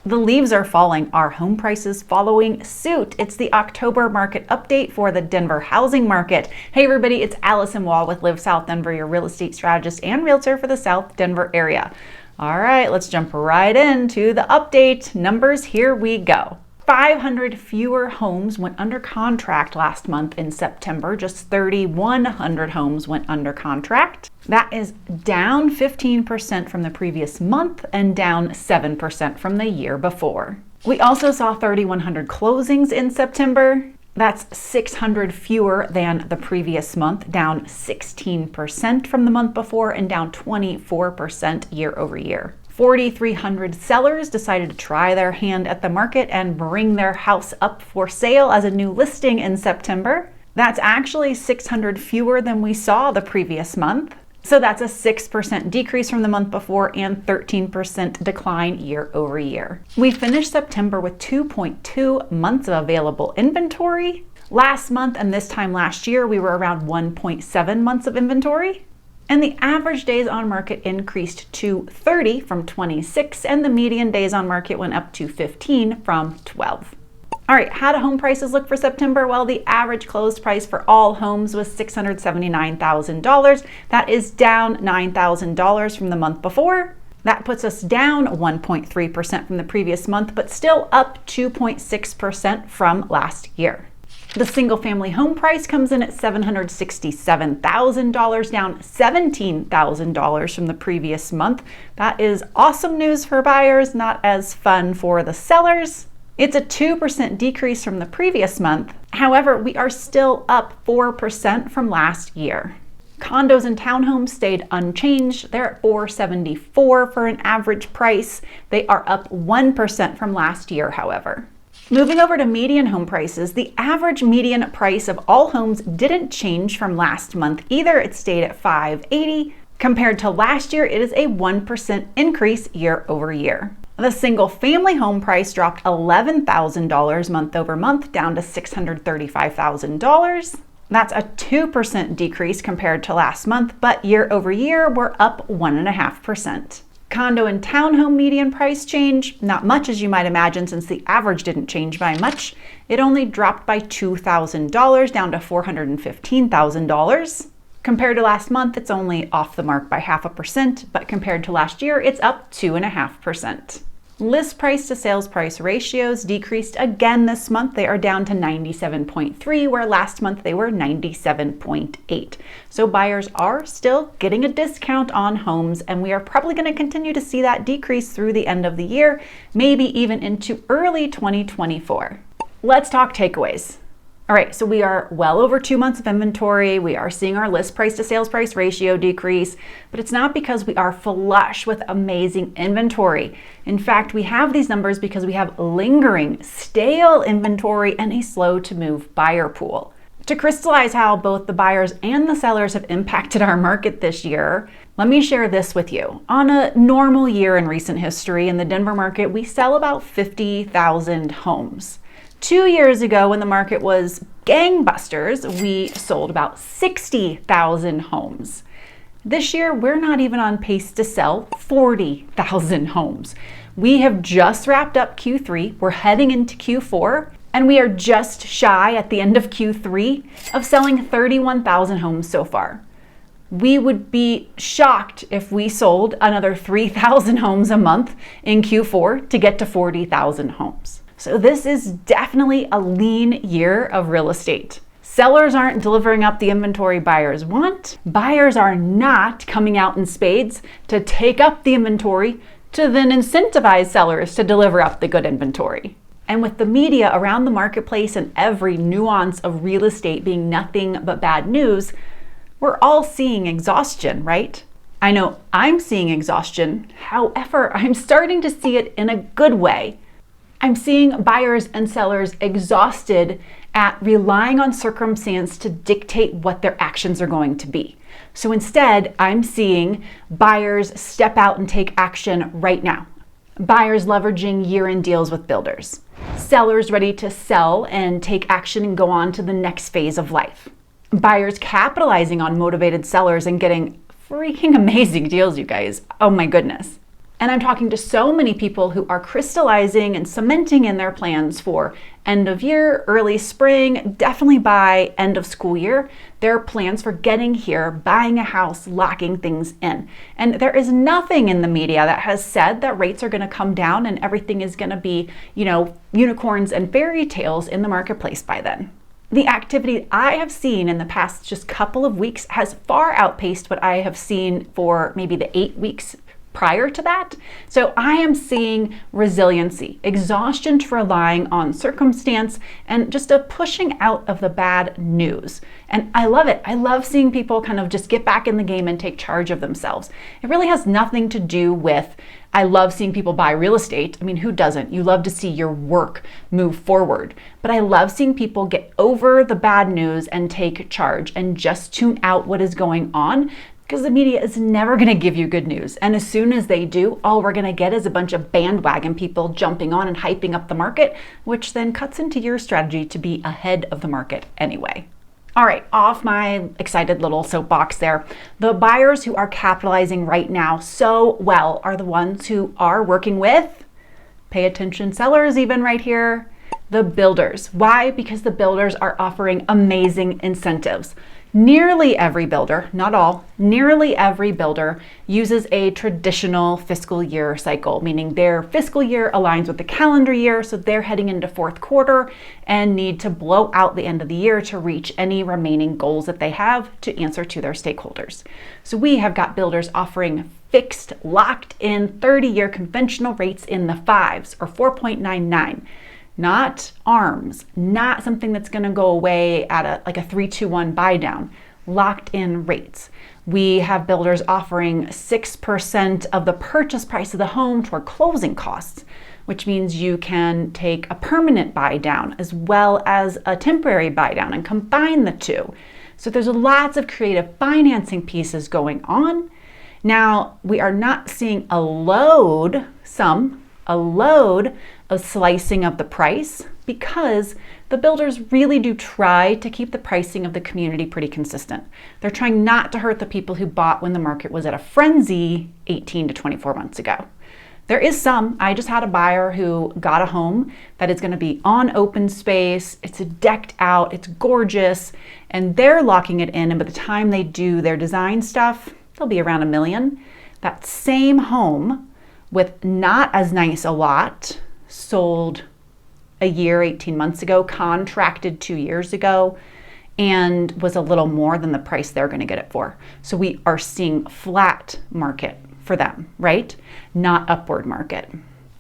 The leaves are falling. Are home prices following suit? It's the October market update for the Denver housing market. Hey everybody, it's Alyson with Live South Denver, your real estate strategist and realtor for the South Denver area. All right, let's jump right into the update. Numbers, here we go. 500 fewer homes went under contract last month in September. Just 3,100 homes went under contract. That is down 15% from the previous month and down 7% from the year before. We also saw 3,100 closings in September. That's 600 fewer than the previous month, down 16% from the month before and down 24% year over year. 4,300 sellers decided to try their hand at the market and bring their house up for sale as a new listing in September. That's actually 600 fewer than we saw the previous month. So that's a 6% decrease from the month before and 13% decline year over year. We finished September with 2.2 months of available inventory. Last month and this time last year, we were around 1.7 months of inventory. And the average days on market increased to 30 from 26, and the median days on market went up to 15 from 12. All right, how do home prices look for September? Well, the average closed price for all homes was $679,000. That is down $9,000 from the month before. That puts us down 1.3% from the previous month, but still up 2.6% from last year. The single family home price comes in at $767,000, down $17,000 from the previous month. That is awesome news for buyers, not as fun for the sellers. It's a 2% decrease from the previous month. However, we are still up 4% from last year. Condos and townhomes stayed unchanged. They're at $474,000 for an average price. They are up 1% from last year, however. Moving over to median home prices, the average median price of all homes didn't change from last month either. It stayed at $580,000. Compared to last year, it is a 1% increase year over year. The single family home price dropped $11,000 month over month, down to $635,000. That's a 2% decrease compared to last month, but year over year, we're up 1.5%. Condo and townhome median price change, not much as you might imagine since the average didn't change by much. It only dropped by $2,000 down to $415,000. Compared to last month, it's only off the mark by 0.5%, but compared to last year, it's up 2.5%. List price to sales price ratios decreased again this month. They are down to 97.3, where last month they were 97.8. So buyers are still getting a discount on homes, and we are probably going to continue to see that decrease through the end of the year, maybe even into early 2024. Let's talk takeaways. All right, so we are well over 2 months of inventory. We are seeing our list price to sales price ratio decrease, but it's not because we are flush with amazing inventory. In fact, we have these numbers because we have lingering, stale inventory and a slow to move buyer pool. To crystallize how both the buyers and the sellers have impacted our market this year, let me share this with you. On a normal year in recent history in the Denver market, we sell about 50,000 homes. 2 years ago, when the market was gangbusters, we sold about 60,000 homes. This year, we're not even on pace to sell 40,000 homes. We have just wrapped up Q3. We're heading into Q4, and we are just shy at the end of Q3 of selling 31,000 homes so far. We would be shocked if we sold another 3,000 homes a month in Q4 to get to 40,000 homes. So this is definitely a lean year of real estate. Sellers aren't delivering up the inventory buyers want. Buyers are not coming out in spades to take up the inventory to then incentivize sellers to deliver up the good inventory. And with the media around the marketplace and every nuance of real estate being nothing but bad news, we're all seeing exhaustion, right? I know I'm seeing exhaustion. However, I'm starting to see it in a good way. I'm seeing buyers and sellers exhausted at relying on circumstance to dictate what their actions are going to be. So instead, I'm seeing buyers step out and take action right now. Buyers leveraging year-end deals with builders. Sellers ready to sell and take action and go on to the next phase of life. Buyers capitalizing on motivated sellers and getting freaking amazing deals, you guys. Oh my goodness. And I'm talking to so many people who are crystallizing and cementing in their plans for end of year, early spring, definitely by end of school year. Their plans for getting here, buying a house, locking things in. And there is nothing in the media that has said that rates are going to come down and everything is going to be, unicorns and fairy tales in the marketplace by then. The activity I have seen in the past just couple of weeks has far outpaced what I have seen for maybe the 8 weeks prior to that. So I am seeing resiliency, exhaustion to relying on circumstance, and just a pushing out of the bad news. And I love it. I love seeing people kind of just get back in the game and take charge of themselves. It really has nothing to do with, I love seeing people buy real estate. I mean, who doesn't? You love to see your work move forward. But I love seeing people get over the bad news and take charge and just tune out what is going on, because the media is never going to give you good news. And as soon as they do, all we're going to get is a bunch of bandwagon people jumping on and hyping up the market, which then cuts into your strategy to be ahead of the market anyway. All right, off my excited little soapbox there. The buyers who are capitalizing right now so well are the ones who are working with, pay attention sellers even right here, the builders. Why? Because the builders are offering amazing incentives. Nearly every builder, not all, nearly every builder uses a traditional fiscal year cycle, meaning their fiscal year aligns with the calendar year, so they're heading into fourth quarter and need to blow out the end of the year to reach any remaining goals that they have to answer to their stakeholders. So we have got builders offering fixed, locked in 30-year conventional rates in the 5s or 4.99. Not ARMs, not something that's going to go away at a 3-2-1 buy down, locked in rates. We have builders offering 6% of the purchase price of the home toward closing costs, which means you can take a permanent buy down as well as a temporary buy down and combine the two. So there's lots of creative financing pieces going on. Now, we are not seeing a load of slicing of the price because the builders really do try to keep the pricing of the community pretty consistent. They're trying not to hurt the people who bought when the market was at a frenzy 18 to 24 months ago. There is some. I just had a buyer who got a home that is going to be on open space. It's decked out. It's gorgeous. And they're locking it in. And by the time they do their design stuff, they'll be around $1 million. That same home with not as nice a lot sold a year, 18 months ago, contracted 2 years ago, and was a little more than the price they're going to get it for. So we are seeing flat market for them, right? Not upward market.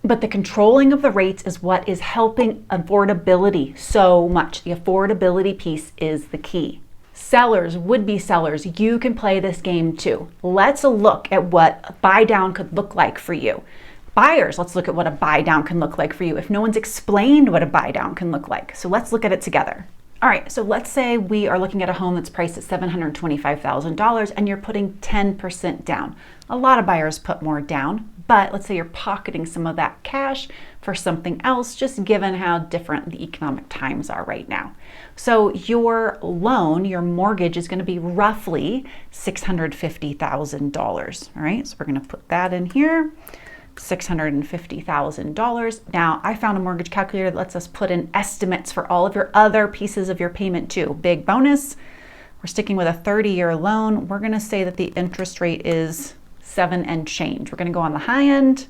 But the controlling of the rates is what is helping affordability so much. The affordability piece is the key. Sellers, would-be sellers, you can play this game too. Let's look at what a buy down could look like for you. Buyers, let's look at what a buy down can look like for you if no one's explained what a buy down can look like. So let's look at it together. All right, so let's say we are looking at a home that's priced at $725,000 and you're putting 10% down. A lot of buyers put more down, but let's say you're pocketing some of that cash for something else, just given how different the economic times are right now. So your loan, your mortgage is going to be roughly $650,000. All right, so we're going to put that in here. $650,000. Now, I found a mortgage calculator that lets us put in estimates for all of your other pieces of your payment too. Big bonus. We're sticking with a 30-year loan. We're going to say that the interest rate is 7 and change. We're going to go on the high end.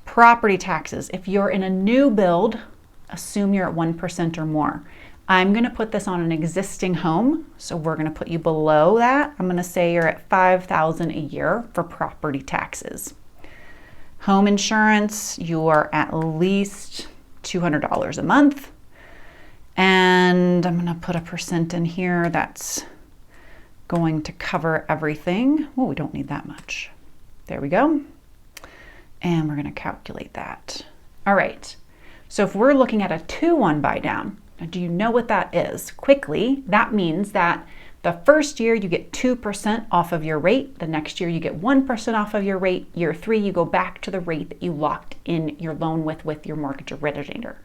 Property taxes. If you're in a new build, assume you're at 1% or more. I'm going to put this on an existing home, so we're going to put you below that. I'm going to say you're at $5,000 a year for property taxes. Home insurance, you are at least $200 a month. And I'm going to put a percent in here that's going to cover everything. Oh, we don't need that much. There we go. And we're going to calculate that. All right. So if we're looking at a 2-1 buy down, now do you know what that is? Quickly, that means that the first year you get 2% off of your rate. The next year you get 1% off of your rate. Year 3, you go back to the rate that you locked in your loan with your mortgage originator.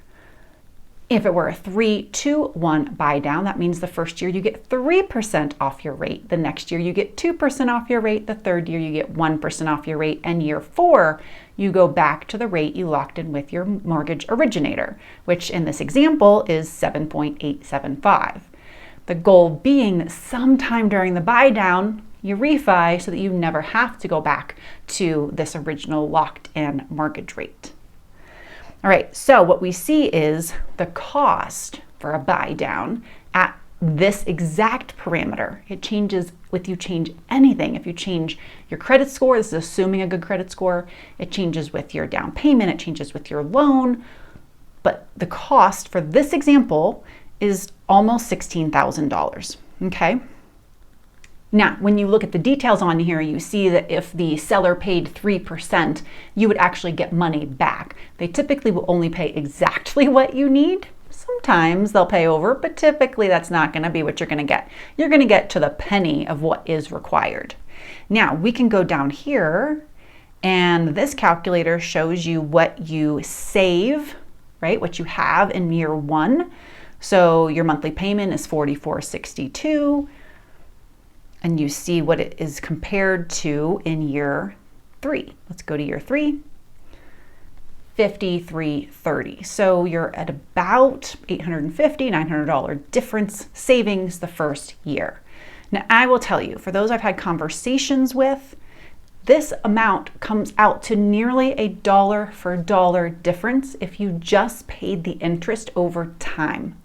If it were a 3-2-1 buy down, that means the first year you get 3% off your rate. The next year you get 2% off your rate. The third year you get 1% off your rate. And year 4, you go back to the rate you locked in with your mortgage originator, which in this example is 7.875. The goal being that sometime during the buy down, you refi so that you never have to go back to this original locked in mortgage rate. All right, so what we see is the cost for a buy down at this exact parameter. It changes if you change anything. If you change your credit score, this is assuming a good credit score, it changes with your down payment, it changes with your loan. But the cost for this example is almost $16,000, okay? Now, when you look at the details on here, you see that if the seller paid 3%, you would actually get money back. They typically will only pay exactly what you need. Sometimes they'll pay over, but typically that's not going to be what you're going to get. You're going to get to the penny of what is required. Now, we can go down here, and this calculator shows you what you save, right? What you have in year 1. So your monthly payment is $44.62. And you see what it is compared to in year 3. Let's go to year 3, $53.30. So you're at about $850, $900 difference savings the first year. Now, I will tell you, for those I've had conversations with, this amount comes out to nearly a dollar for dollar difference if you just paid the interest over time.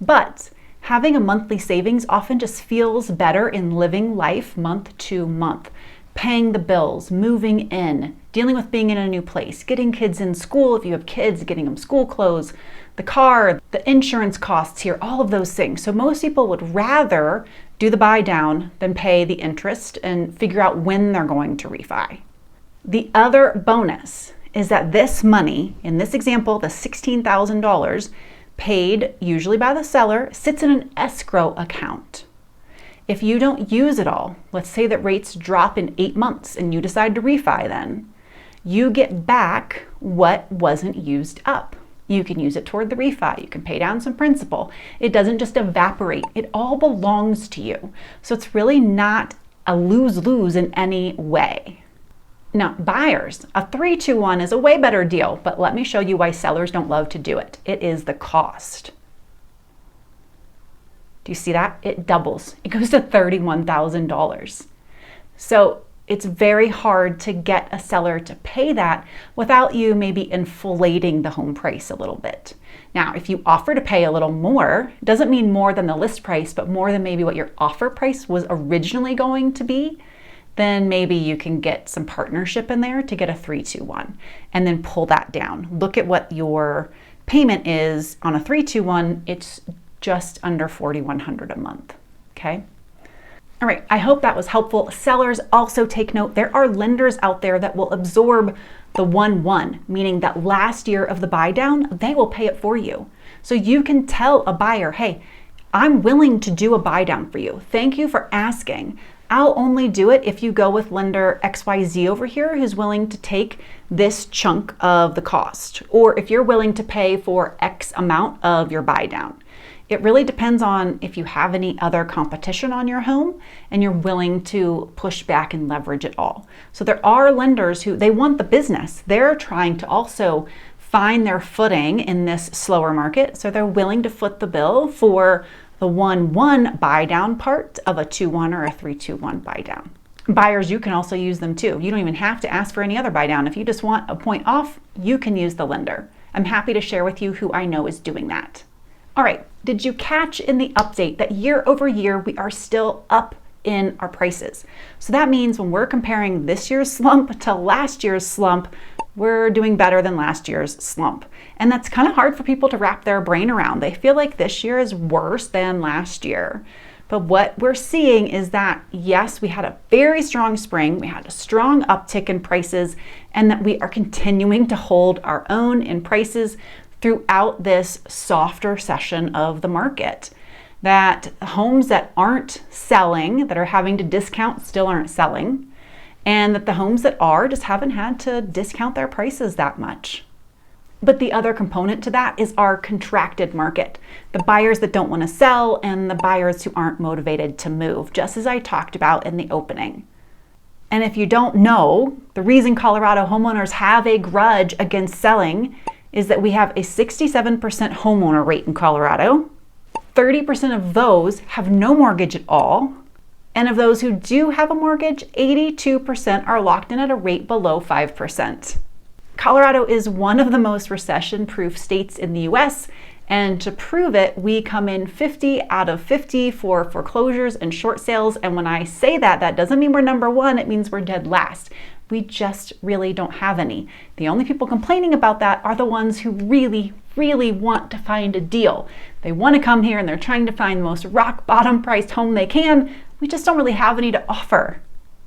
But having a monthly savings often just feels better in living life month to month. Paying the bills, moving in, dealing with being in a new place, getting kids in school if you have kids, getting them school clothes, the car, the insurance costs here, all of those things. So most people would rather do the buy down than pay the interest and figure out when they're going to refi. The other bonus is that this money, in this example, the $16,000, paid usually by the seller, sits in an escrow account. If you don't use it all, let's say that rates drop in 8 months and you decide to refi then, you get back what wasn't used up. You can use it toward the refi. You can pay down some principal. It doesn't just evaporate. It all belongs to you. So it's really not a lose-lose in any way. Now, buyers, a 3-2-1 is a way better deal, but let me show you why sellers don't love to do it. It is the cost. Do you see that? It doubles. It goes to $31,000. So it's very hard to get a seller to pay that without you maybe inflating the home price a little bit. Now, if you offer to pay a little more, it doesn't mean more than the list price, but more than maybe what your offer price was originally going to be, then maybe you can get some partnership in there to get a 3-2-1 and then pull that down. Look at what your payment is on a 3-2-1. It's just under $4,100 a month, okay? All right, I hope that was helpful. Sellers, also take note, there are lenders out there that will absorb the 1-1, meaning that last year of the buy down, they will pay it for you. So you can tell a buyer, hey, I'm willing to do a buy down for you. Thank you for asking. I'll only do it if you go with lender XYZ over here who's willing to take this chunk of the cost, or if you're willing to pay for X amount of your buy down. It really depends on if you have any other competition on your home and you're willing to push back and leverage it all. So there are lenders who, they want the business. They're trying to also find their footing in this slower market. So they're willing to foot the bill for the 1-1 buy down part of a 2-1 or a 3-2-1 buy down. Buyers, you can also use them too. You don't even have to ask for any other buy down. If you just want a point off, you can use the lender. I'm happy to share with you who I know is doing that. All right, did you catch in the update that year over year we are still up in our prices? So that means when we're comparing this year's slump to last year's slump, we're doing better than last year's slump. And that's kind of hard for people to wrap their brain around. They feel like this year is worse than last year. But what we're seeing is that, yes, we had a very strong spring, we had a strong uptick in prices, and that we are continuing to hold our own in prices throughout this softer session of the market. That homes that aren't selling, that are having to discount, still aren't selling. And that the homes that are just haven't had to discount their prices that much. But the other component to that is our contracted market, the buyers that don't want to sell and the buyers who aren't motivated to move, just as I talked about in the opening. And if you don't know, the reason Colorado homeowners have a grudge against selling is that we have a 67% homeowner rate in Colorado. 30% of those have no mortgage at all. And of those who do have a mortgage, 82% are locked in at a rate below 5%. Colorado is one of the most recession-proof states in the US, and to prove it, we come in 50 out of 50 for foreclosures and short sales. And when I say that, that doesn't mean we're number one, it means we're dead last. We just really don't have any. The only people complaining about that are the ones who really want to find a deal. They want to come here and they're trying to find the most rock bottom priced home they can. We just don't really have any to offer.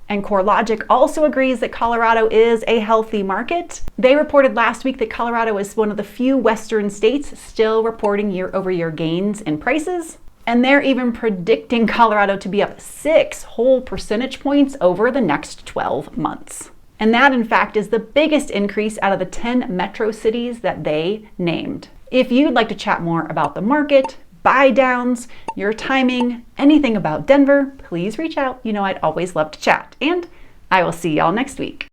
And CoreLogic also agrees that Colorado is a healthy market. They reported last week that Colorado is one of the few Western states still reporting year-over-year gains in prices. And they're even predicting Colorado to be up 6 whole percentage points over the next 12 months. And that, in fact, is the biggest increase out of the 10 metro cities that they named. If you'd like to chat more about the market, buy downs, your timing, anything about Denver, please reach out. You know I'd always love to chat. And I will see y'all next week.